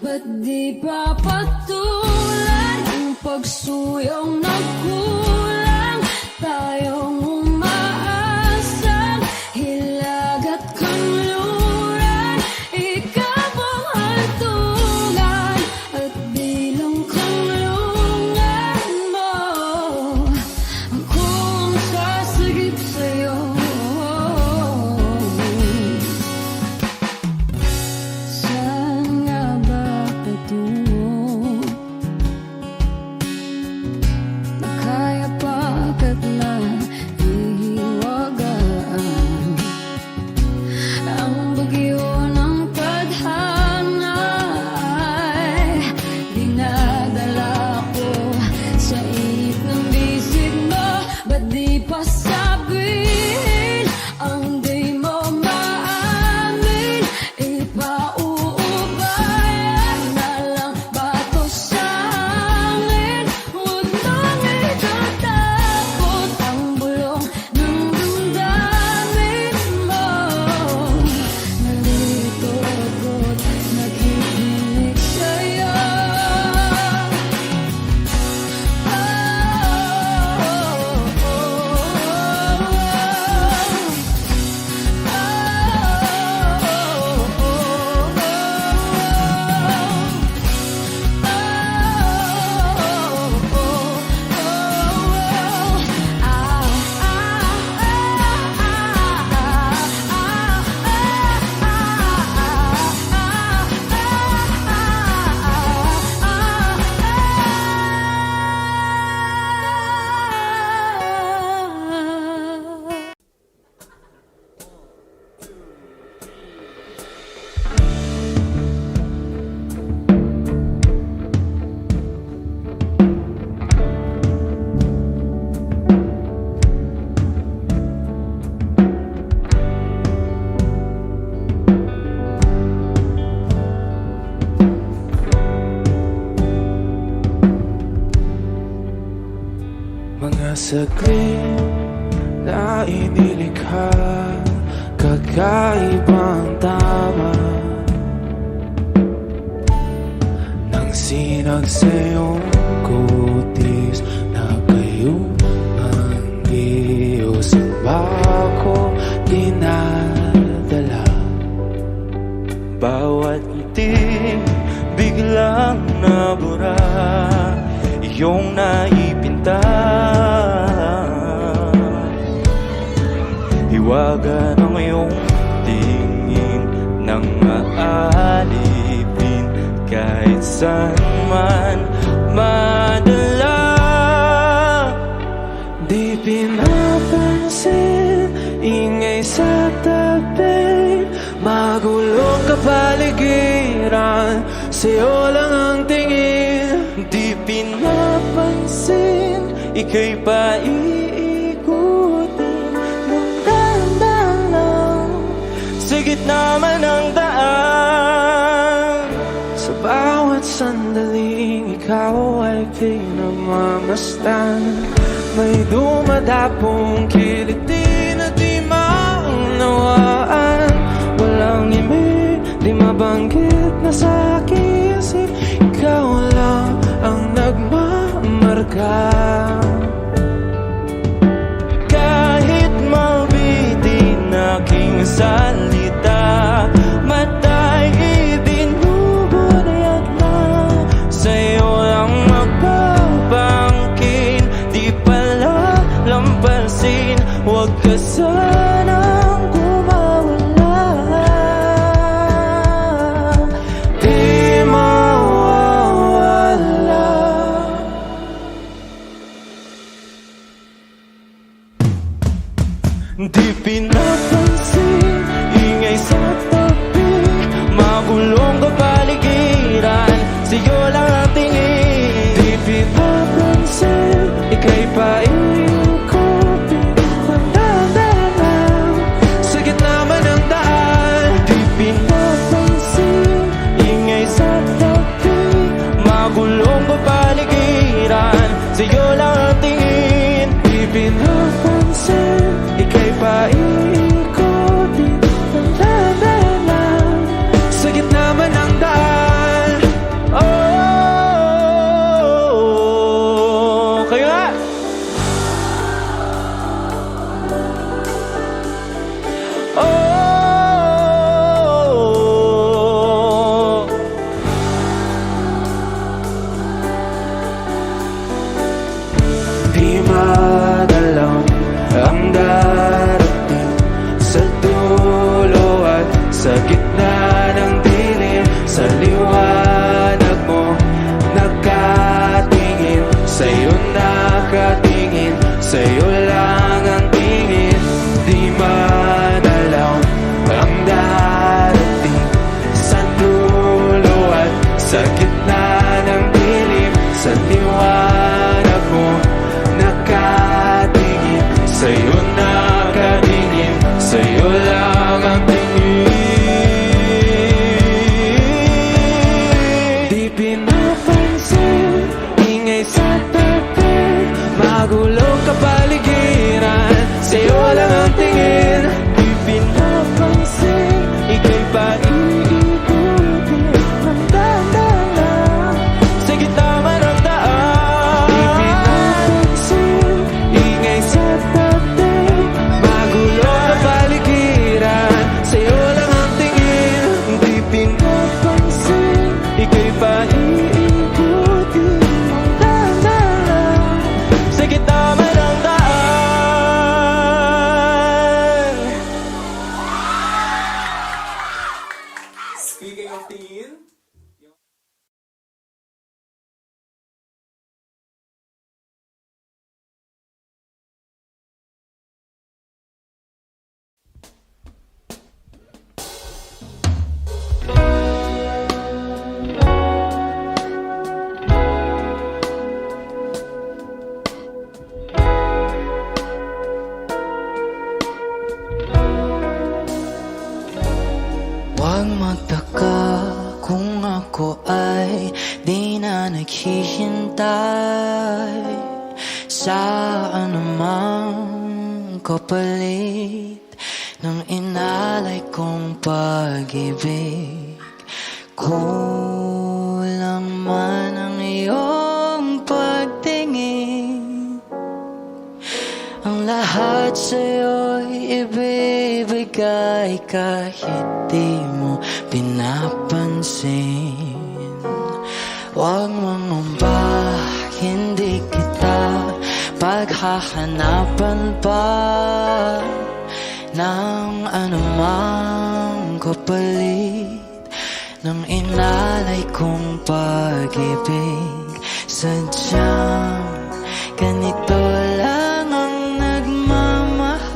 Ba't di pa patulan ang pagsuyong nagkulang? Tayong umaasang hilag at kanluran, ikaw ang hantungan at bilang kanlungan mo. Akong sasagip sa'yo. Saan nga ba patungo? Nakaya pagkat nahihiwagaan ang bagyo ng tadhana ay dinadala ko sa init ng bisig mo. Ba't di pa sabihin ang di mo maamin? Ipauubayan na lang ba to sa hangin? Huwag nang itatakot ang bulong ng damdamin mo. Nalito ako't nakikinig sa'yo. Mga saglit na inilikha, kakaibang tama nang sinag sa iyong kutis na kayong ang Diyos ang bako dinadala. Bawat ngiti biglang nabura, iyong naipinta. Hiwaga ng iyong tingin nang maalipin kahit saan man madala. Di pinapansin, ingay sa tabi, magulong kapaligiran, sa'yo lang ang tingin. Di pinapansin, ika'y paiikutin ng dahan-dahan lang, sa gitna man ng daan. Sa bawat sandaling ikaw ay pinagmamasdan, may dumadapong kiliti na di maunawaan. Walang ibig, di mabanggit na sa aking isip, ikaw lang ang nagmamarka. Kahit mabitin aking salita, matay ibinubunayat na, sa'yo lang magbabangkin. Di pala lampasin, huwag ka sanang kumawala. Di mawawala. Di pinapansin, ingay sa tabi, magulong kapaligiran, sa'yo lang ang tingin. Di pinapansin, ika'y paiikutin ng dahan-dahan, sa gitna man ng daan. Di pinapansin, ingay sa tabi, magulong kapaligiran, sa'yo lang ang tingin. Di pinapansin, ika'y paiikutin ng dahan-dahan, sa gitna man ng daan. Oh, kayo nga! Oh, di madalaw ang darating, sa dulo at sa gitna ng dilim, sa liwanag mo nakatingin, sa'yo nakatingin, sa'yo lang ang tingin. Di madalaw ang darating, sa dulo at sa gitna ng dilim, sa liwanag mo nakatingin, sa'yo nakatingin, sa'yo lang ang tingin. Di pinapansin, ingay sa tabi, magulong kapaligiran, sa'yo lang ang tingin. Di pinapansin, ika'y paiikutin ng dahan-dahan, sa gitna man ng daan. Di pinapansin, ingay sa tabi, magulong kapaligiran, sa'yo lang ang tingin. Di pinapansin, ika'y paiikutin ng dahan-dahan, sa gitna man ng daan. Speaking of tingin, Huwag magtaka kung ako ay di na naghihintay sa anumang kapalit ng inalay kong pag-ibig. Kulang man ang iyong pagtingin, ang lahat sa'yo'y ibibigay kahit di mo pinapansin. Huwag mangamba, hindi kita paghahanapan pa ng anumang kapalit ng inalay kong pag-ibig. Sadyang ganito lang ang nagmamahal.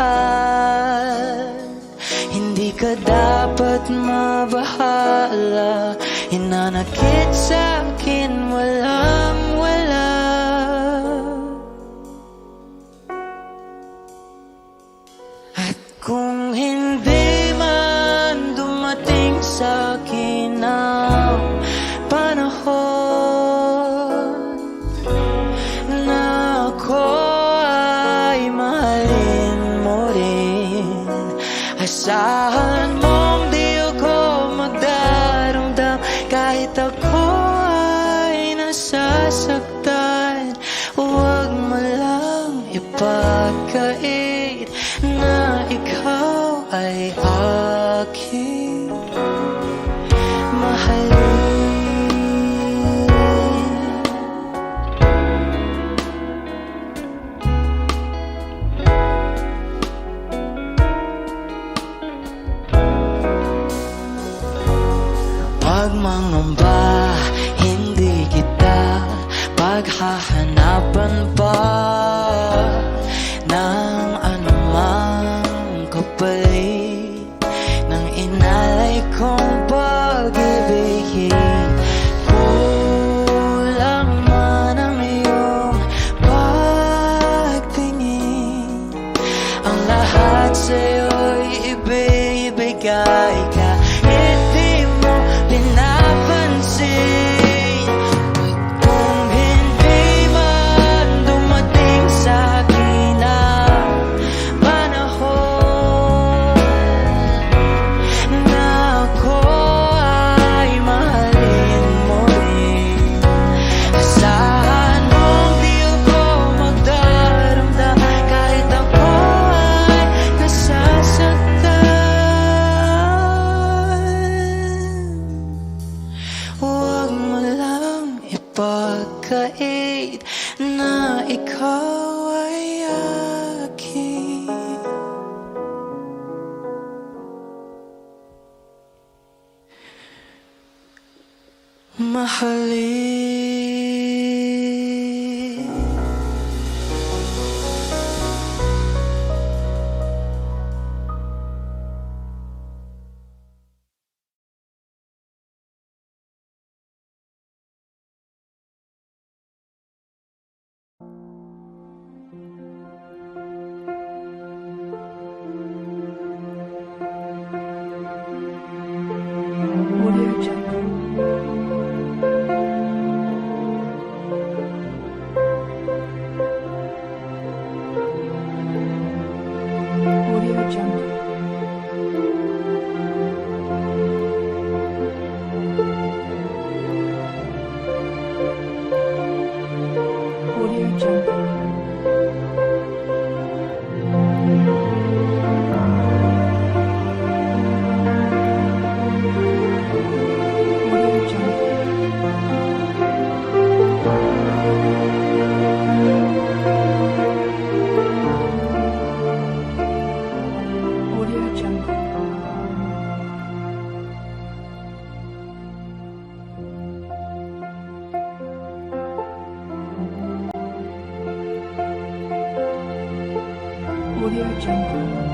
Hindi ka dapat mabahala, hinanakit sa'kin walang wala. At kung hindi man dumating sa'kin ang panahon na ako ay mahalin mo rin, asahan mong di ako magdaramdam kahit ako ay nasasaktan. Huwag mo lang ipagkait na ikaw ay aking mahalin. Huwag mangamba, hindi kita paghahanapan pa ng anumang kapalit ng inalay kong pag-ibig. Kulang man ang iyong pagtingin, ang lahat sa'yo'y ibibigay kahit di mo pinapansin. Kung hindi man dumating sa'kin ang panahon na ako ay mahalin mo rin, asahan mong di ako magdaramdam kahit ako ay nasasaktan. Huwag mo lang ipagkait na ikaw ay aking mahalin. Audio Jungle. Audio Jungle. Audio Jungle. Audio Jungle. Audio Jungle. Audio Jungle.